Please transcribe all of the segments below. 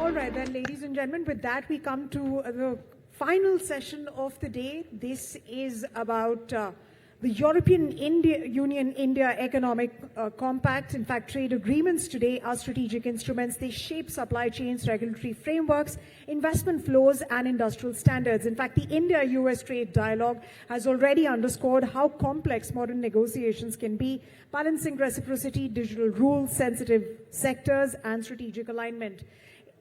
All right, then, ladies and gentlemen, with that, we come to the final session of the day. This is about the European Union India Economic Compact. In fact, trade agreements today are strategic instruments. They shape supply chains, regulatory frameworks, investment flows, and industrial standards. In fact, the India-US trade dialogue has already underscored how complex modern negotiations can be, balancing reciprocity, digital rules, sensitive sectors, and strategic alignment.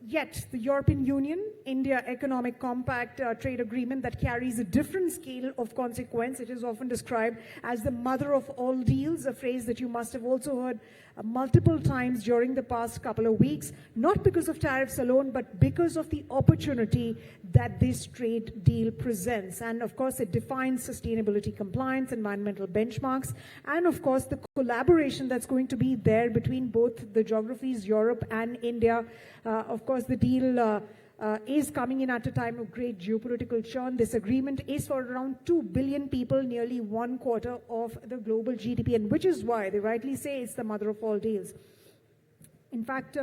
Yet, the European Union India Economic Compact trade agreement that carries a different scale of consequence. It is often described as the mother of all deals, a phrase that you must have also heard multiple times during the past couple of weeks, not because of tariffs alone, but because of the opportunity that this trade deal presents. And of course, it defines sustainability compliance, environmental benchmarks, and of course, the collaboration that's going to be there between both the geographies, Europe and India. Of course, the deal is coming in at a time of great geopolitical churn. This agreement is for around 2 billion people, nearly 1/4 of the global GDP, and which is why they rightly say it's the mother of all deals. In fact,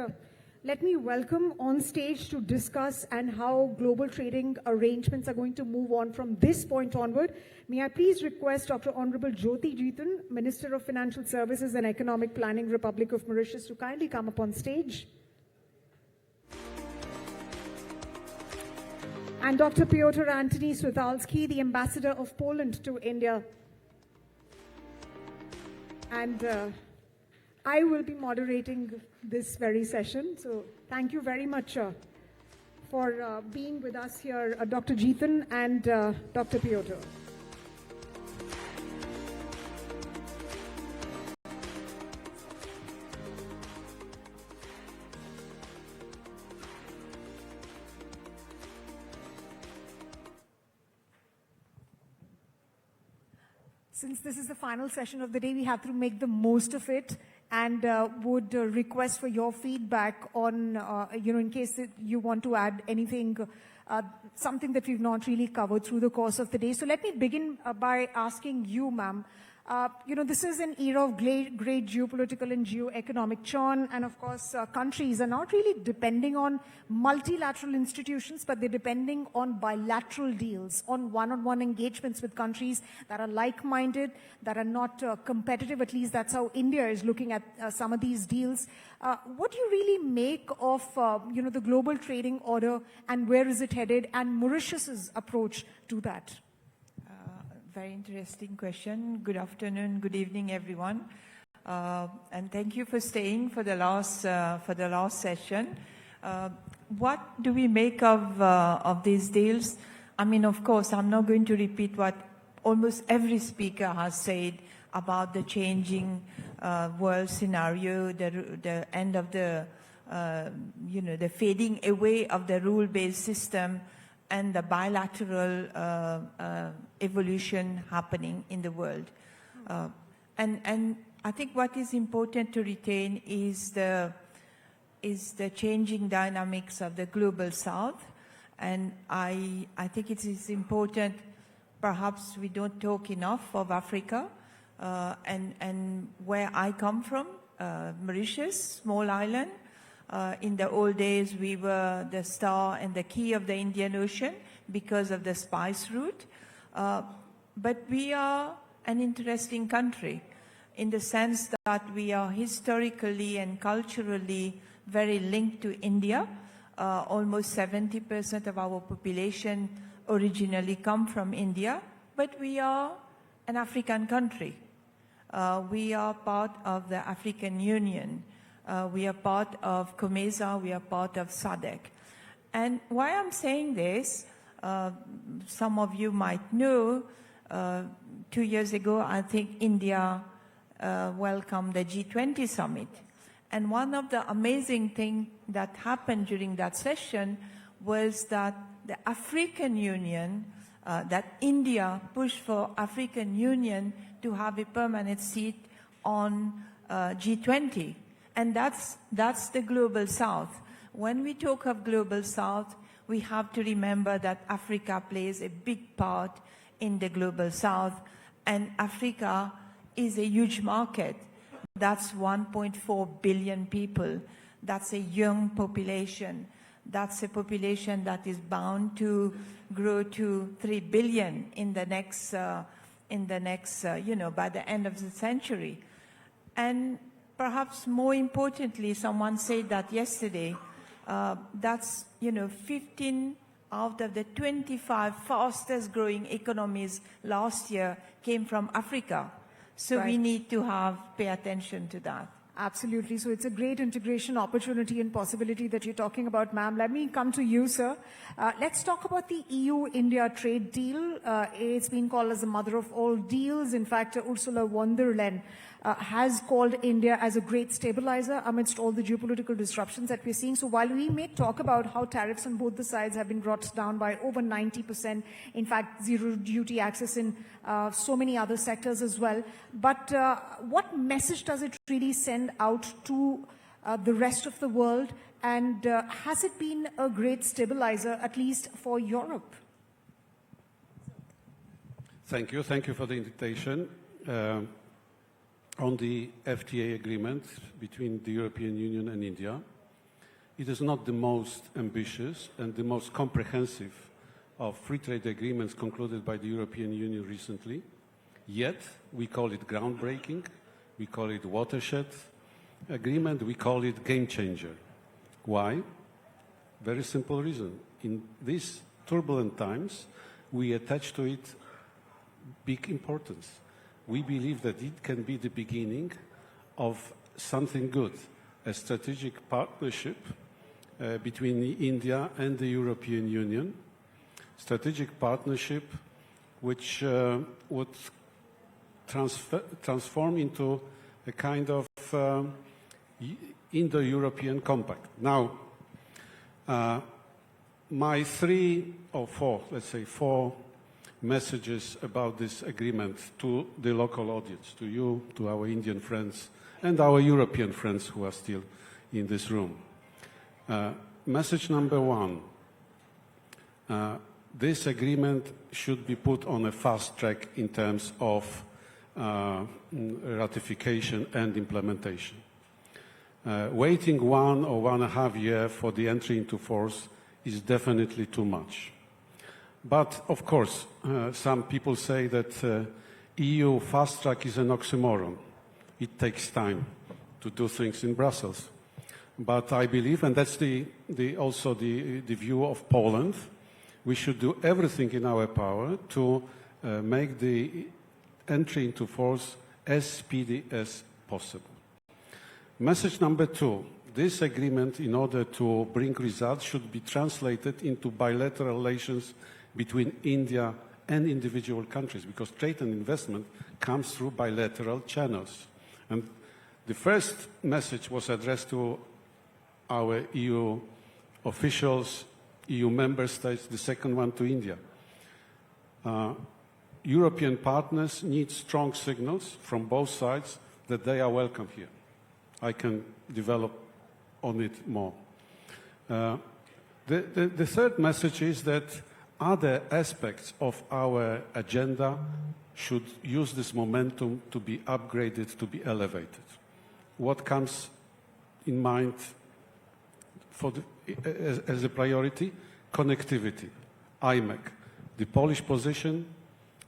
let me welcome on stage to discuss and how global trading arrangements are going to move on from this point onward. May I please request Dr. Honorable Jyoti Jeetan, Minister of Financial Services and Economic Planning, Republic of Mauritius, to kindly come up on stage. And Dr. Piotr Antoni Switalski, the Ambassador of Poland to India. And I will be moderating this very session. So thank you very much for being with us here, Dr. Jeetan and Dr. Piotr. Since this is the final session of the day, we have to make the most of it, and would request for your feedback on, in case that you want to add anything, something that we've not really covered through the course of the day. So let me begin by asking you, ma'am. This is an era of great geopolitical and geoeconomic churn, and of course, countries are not really depending on multilateral institutions, but they're depending on bilateral deals, on one-on-one engagements with countries that are like-minded, that are not competitive. At least that's how India is looking at some of these deals. What do you really make of, the global trading order, and where is it headed, and Mauritius's approach to that? Very interesting question. Good afternoon, good evening, everyone, and thank you for staying for the last session. What do we make of these deals? I mean, of course, I'm not going to repeat what almost every speaker has said about the changing world scenario, the end of the the fading away of the rule-based system, and the bilateral evolution happening in the world. And I think what is important to retain is the changing dynamics of the global south. And I think it is important, perhaps we don't talk enough of Africa, and where I come from, Mauritius, small island. In the old days, we were the star and the key of the Indian Ocean because of the spice route. But we are an interesting country in the sense that we are historically and culturally very linked to India. Almost 70% of our population originally come from India, but we are an African country. We are part of the African Union. We are part of COMESA, we are part of SADC. And why I'm saying this, some of you might know, 2 years ago, I think India welcomed the G20 summit. And one of the amazing things that happened during that session was that the African Union, that India pushed for African Union to have a permanent seat on G20. And that's the global south. When we talk of global south, we have to remember that Africa plays a big part in the global south, and Africa is a huge market. That's 1.4 billion people. That's a young population. That's a population that is bound to grow to 3 billion in the next, by the end of the century. And perhaps more importantly, someone said that yesterday, that's, 15 out of the 25 fastest growing economies last year came from Africa. So we need to pay attention to that. Absolutely. So it's a great integration opportunity and possibility that you're talking about, ma'am. Let me come to you, sir. Let's talk about the EU-India trade deal. It's been called as the mother of all deals. In fact, Ursula von der Leyen has called India as a great stabilizer amidst all the geopolitical disruptions that we're seeing. So while we may talk about how tariffs on both the sides have been brought down by over 90%, in fact, zero duty access in so many other sectors as well, but what message does it really send out to the rest of the world? And has it been a great stabilizer, at least for Europe? Thank you. Thank you for the invitation. On the FTA agreement between the European Union and India, it is not the most ambitious and the most comprehensive of free trade agreements concluded by the European Union recently. Yet, we call it groundbreaking, we call it watershed agreement, we call it game changer. Why? Very simple reason. In these turbulent times, we attach to it big importance. We believe that it can be the beginning of something good, a strategic partnership between India and the European Union, strategic partnership which would transform into a kind of Indo-European compact. Now, my 3 or 4, let's say 4 messages about this agreement to the local audience, to you, to our Indian friends, and our European friends who are still in this room. Message number 1, this agreement should be put on a fast track in terms of ratification and implementation. Waiting 1 or 1.5 years for the entry into force is definitely too much. But, of course, some people say that EU fast track is an oxymoron. It takes time to do things in Brussels. But I believe, and that's also the view of Poland, we should do everything in our power to make the entry into force as speedy as possible. Message number 2. This agreement, in order to bring results, should be translated into bilateral relations between India and individual countries, because trade and investment comes through bilateral channels. And the first message was addressed to our EU officials, EU member states, the second one to India. European partners need strong signals from both sides that they are welcome here. I can develop on it more. The third message is that other aspects of our agenda should use this momentum to be upgraded, to be elevated. What comes in mind as a priority? Connectivity, IMEC. The Polish position,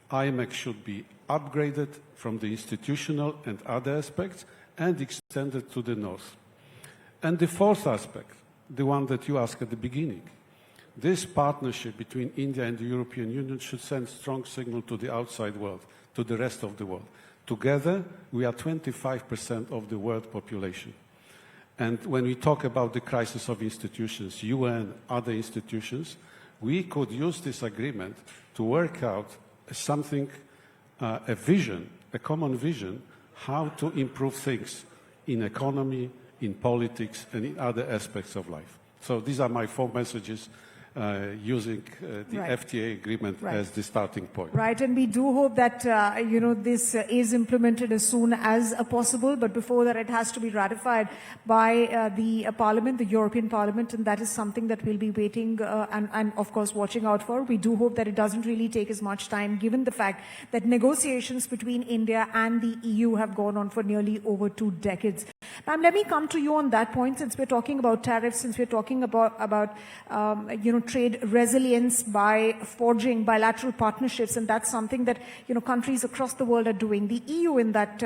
IMEC should be upgraded from the institutional and other aspects and extended to the north. And the fourth aspect, the one that you asked at the beginning, this partnership between India and the European Union should send strong signal to the outside world, to the rest of the world. Together, we are 25% of the world population. And when we talk about the crisis of institutions, UN, other institutions, we could use this agreement to work out something, a vision, a common vision, how to improve things in economy, in politics, and in other aspects of life. So these are my 4 messages using the FTA agreement as the starting point. Right, and we do hope that, this is implemented as soon as possible, but before that it has to be ratified by the Parliament, the European Parliament, and that is something that we'll be waiting and of course watching out for. We do hope that it doesn't really take as much time, given the fact that negotiations between India and the EU have gone on for nearly over 2 decades. Ma'am, let me come to you on that point, since we're talking about tariffs, since we're talking about trade resilience by forging bilateral partnerships, and that's something that, countries across the world are doing. The EU in that,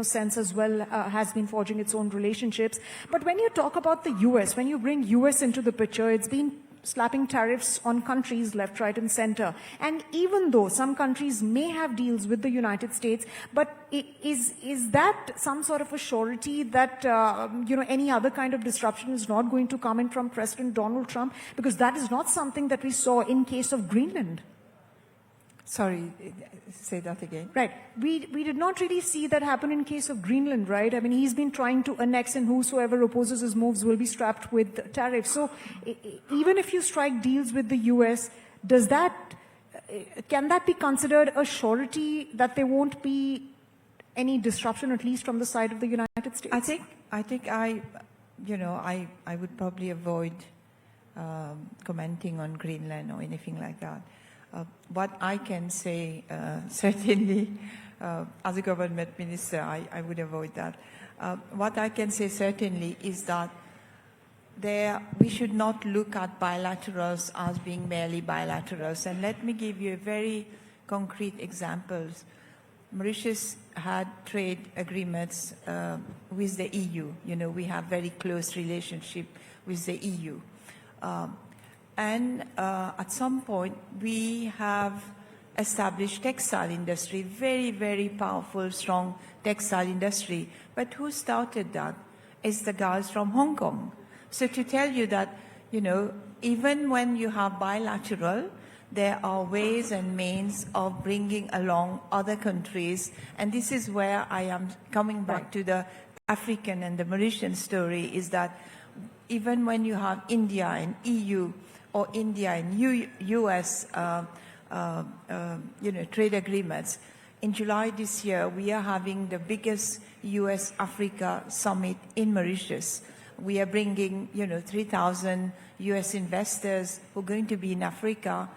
sense as well has been forging its own relationships. But when you talk about the US, when you bring US into the picture, it's been slapping tariffs on countries left, right, and center. And even though some countries may have deals with the United States, but is that some sort of a surety that, any other kind of disruption is not going to come in from President Donald Trump? Because that is not something that we saw in case of Greenland. Sorry, say that again. Right. We did not really see that happen in case of Greenland, right? I mean, he's been trying to annex, and whosoever opposes his moves will be strapped with tariffs. So even if you strike deals with the US, can that be considered a surety that there won't be any disruption, at least from the side of the United States? I think I would probably avoid commenting on Greenland or anything like that. What I can say, certainly, as a government minister, I would avoid that. What I can say certainly is that we should not look at bilaterals as being merely bilaterals. And let me give you a very concrete examples. Mauritius had trade agreements with the EU. We have very close relationship with the EU. And at some point, we have established textile industry, very, very powerful, strong textile industry. But who started that? It's the guys from Hong Kong. So to tell you that, even when you have bilateral, there are ways and means of bringing along other countries. And this is where I am coming back to the African and the Mauritian story, is that even when you have India and EU, or India and US, trade agreements. In July this year, we are having the biggest US-Africa summit in Mauritius. We are bringing, 3,000 US investors who are going to be in Africa,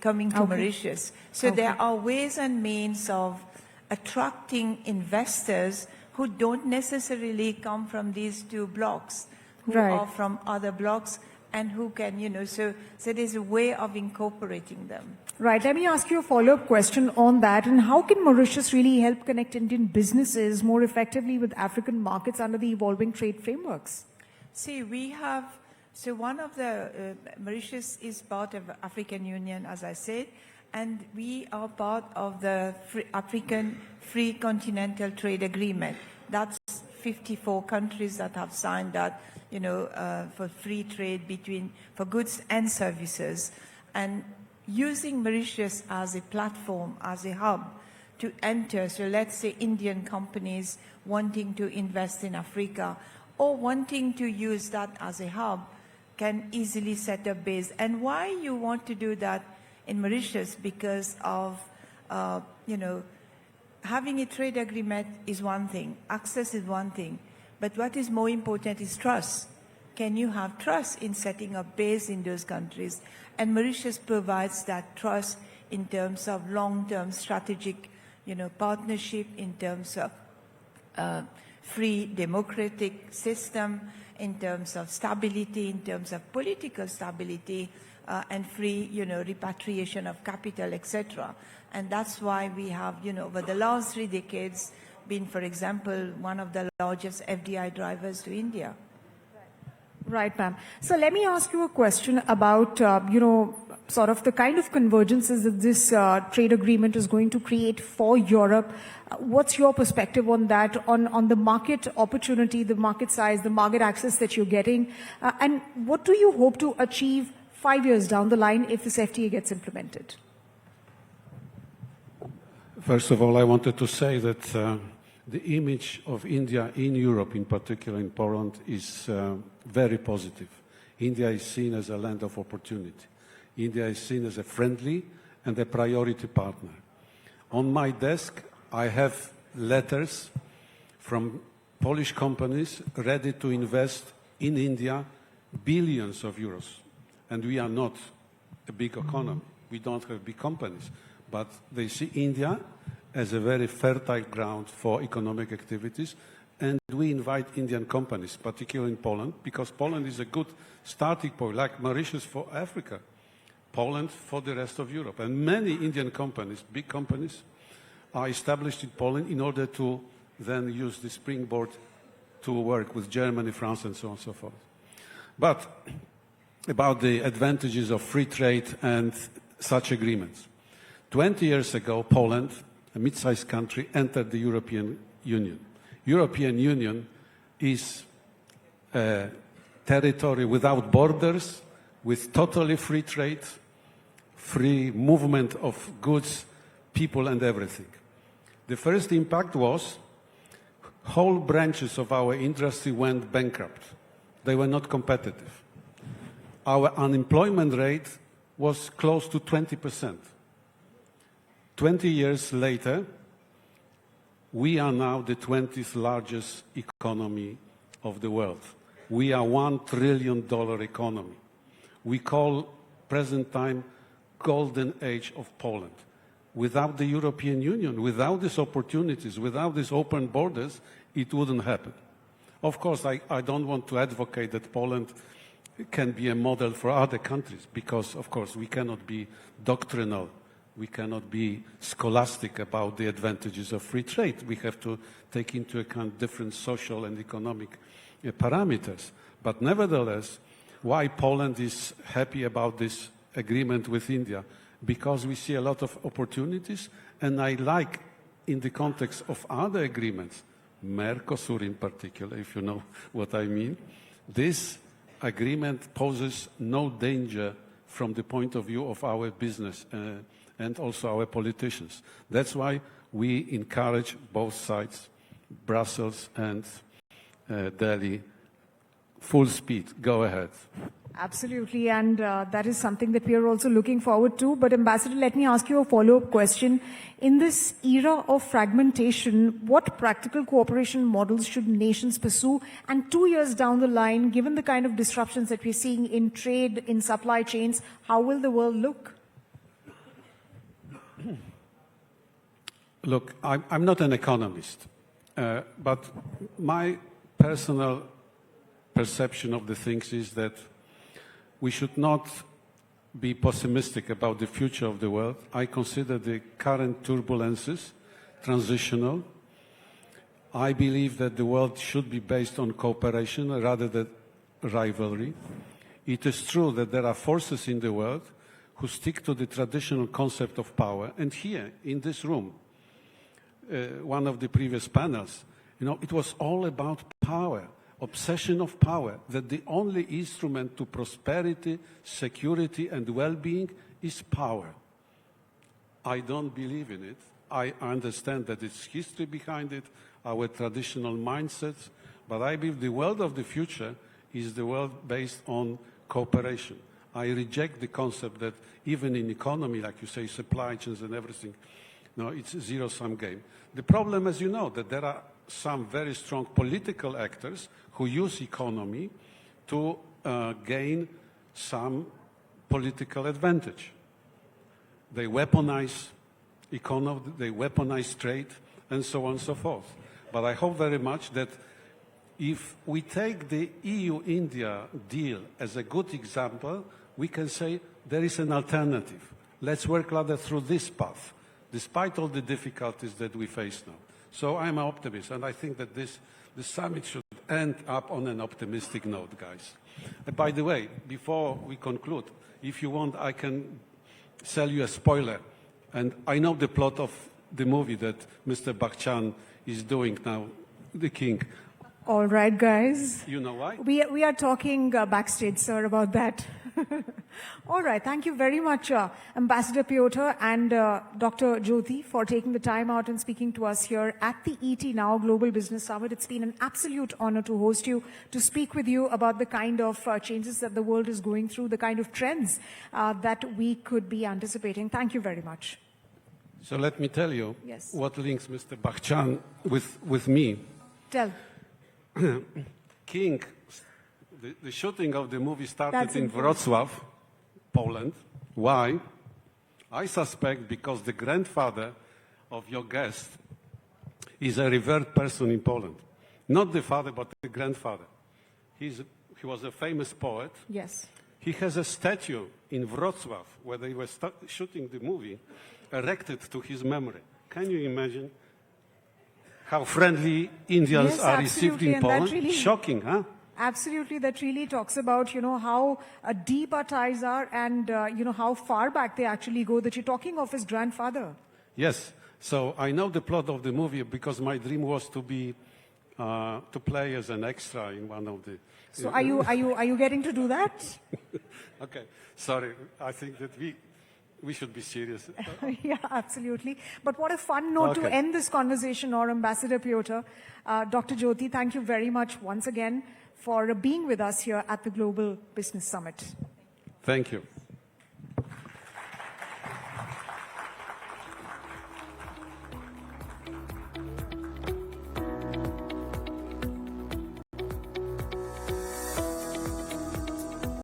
coming to Mauritius. So there are ways and means of attracting investors who don't necessarily come from these two blocks, who are from other blocks, and who can, so there's a way of incorporating them. Right. Let me ask you a follow-up question on that. And how can Mauritius really help connect Indian businesses more effectively with African markets under the evolving trade frameworks? See, one of the, Mauritius is part of the African Union, as I said, and we are part of the African Free Continental Trade Agreement. That's 54 countries that have signed that, for free trade for goods and services. And using Mauritius as a platform, as a hub to enter, so let's say Indian companies wanting to invest in Africa or wanting to use that as a hub can easily set up base. And why you want to do that in Mauritius? Because of, having a trade agreement is one thing, access is one thing, but what is more important is trust. Can you have trust in setting up base in those countries? And Mauritius provides that trust in terms of long-term strategic, partnership, in terms of free democratic system, in terms of stability, in terms of political stability, and free, repatriation of capital, etc. And that's why we have, over the last 3 decades, been, for example, one of the largest FDI drivers to India. Right, ma'am. So let me ask you a question about, sort of the kind of convergences that this trade agreement is going to create for Europe. What's your perspective on that, on the market opportunity, the market size, the market access that you're getting? And what do you hope to achieve 5 years down the line if this FTA gets implemented? First of all, I wanted to say that the image of India in Europe, in particular in Poland, is very positive. India is seen as a land of opportunity. India is seen as a friendly and a priority partner. On my desk, I have letters from Polish companies ready to invest in India billions of euros. And we are not a big economy. We don't have big companies. But they see India as a very fertile ground for economic activities. And we invite Indian companies, particularly in Poland, because Poland is a good starting point, like Mauritius for Africa, Poland for the rest of Europe. And many Indian companies, big companies, are established in Poland in order to then use the springboard to work with Germany, France, and so on and so forth. But about the advantages of free trade and such agreements. 20 years ago, Poland, a mid-sized country, entered the European Union. European Union is a territory without borders, with totally free trade, free movement of goods, people, and everything. The first impact was whole branches of our industry went bankrupt. They were not competitive. Our unemployment rate was close to 20%. 20 years later, we are now the 20th largest economy of the world. We are $1 trillion economy. We call present time golden age of Poland. Without the European Union, without these opportunities, without these open borders, it wouldn't happen. Of course, I don't want to advocate that Poland can be a model for other countries because, of course, we cannot be doctrinal. We cannot be scholastic about the advantages of free trade. We have to take into account different social and economic parameters. But nevertheless, why Poland is happy about this agreement with India? Because we see a lot of opportunities, and I like, in the context of other agreements, Mercosur in particular, if you know what I mean, this agreement poses no danger from the point of view of our business and also our politicians. That's why we encourage both sides, Brussels and Delhi, full speed, go ahead. Absolutely, and that is something that we are also looking forward to. But Ambassador, let me ask you a follow-up question. In this era of fragmentation, what practical cooperation models should nations pursue? And 2 years down the line, given the kind of disruptions that we're seeing in trade, in supply chains, how will the world look? Look, I'm not an economist, but my personal perception of the things is that we should not be pessimistic about the future of the world. I consider the current turbulences transitional. I believe that the world should be based on cooperation rather than rivalry. It is true that there are forces in the world who stick to the traditional concept of power. And here, in this room, one of the previous panels, it was all about power. Obsession of power, that the only instrument to prosperity, security, and well-being is power. I don't believe in it. I understand that it's history behind it, our traditional mindsets, but I believe the world of the future is the world based on cooperation. I reject the concept that even in economy, like you say, supply chains and everything, it's a zero-sum game. The problem, as you know, that there are some very strong political actors who use economy to gain some political advantage. They weaponize economy, they weaponize trade, and so on and so forth. But I hope very much that if we take the EU-India deal as a good example, we can say there is an alternative. Let's work rather through this path, despite all the difficulties that we face now. So I'm an optimist, and I think that the summit should end up on an optimistic note, guys. By the way, before we conclude, if you want, I can sell you a spoiler. And I know the plot of the movie that Mr. Bachchan is doing now, The King. All right, guys. You know why? We are talking backstage, sir, about that. All right. Thank you very much, Ambassador Piotr and Dr. Jyoti, for taking the time out and speaking to us here at the ET Now Global Business Summit. It's been an absolute honor to host you, to speak with you about the kind of changes that the world is going through, the kind of trends that we could be anticipating. Thank you very much. So let me tell you Yes. what links Mr. Bachchan with me. Tell. King, the shooting of the movie started That's in important. Wrocław, Poland. Why? I suspect because the grandfather of your guest is a revered person in Poland. Not the father, but the grandfather. He was a famous poet. Yes. He has a statue in Wrocław, where they were shooting the movie, erected to his memory. Can you imagine how friendly Indians Yes, are received in absolutely, and that Poland? really- Shocking, huh? Absolutely, that really talks about, how deep our ties are and, how far back they actually go, that you're talking of his grandfather. Yes. So I know the plot of the movie because my dream was to be, to play as an extra in one of the... So are you getting to do that? Okay. Sorry. I think that we should be serious. Yeah, absolutely. But what a fun note to Okay. end this conversation, or Ambassador Piotr. Dr. Jyoti, thank you very much once again for being with us here at the Global Business Summit. Thank you.